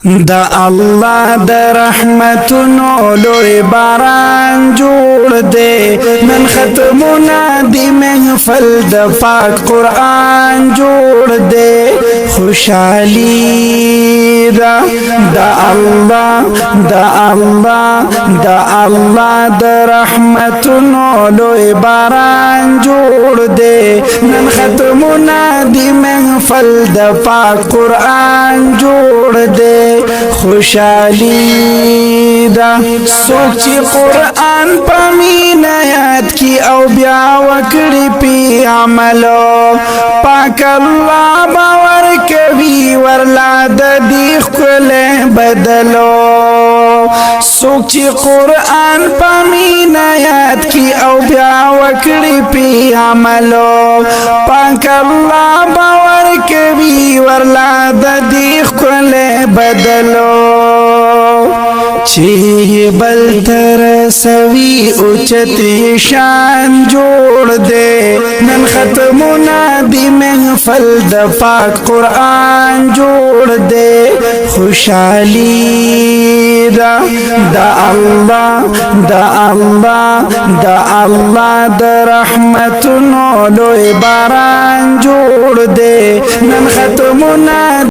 دا الله د رحمتونو لوی باران جوړ دے نن ختمونه دی محفل د پاک قرآن جوړ دے خوشحالی دا الله دا الله دا الله د رحمتونو لوی باران جوړ دے نن ختمونه دی محفل د پاک قرآن جوړ دے خوشحالی دا سوچ قرآن پامین آیات کی او بیا وکڑی پی عملو پاک اللہ باور کوي ورلا د دیخ کل بدلو سوچ قرآن پامین آیات کی او بیا وکڑی پی عملو پاک اللہ باور کوي ورلا د دیخ کل بدلو چی بل تر سوی اوچت شان جوړ دے نن ختمونا دی محفل د پاک قرآن جوړ دے خوشحالی دا اللہ دا اللہ دا اللہ دا رحمتونو لوی باران جوړ دے نن ختمونا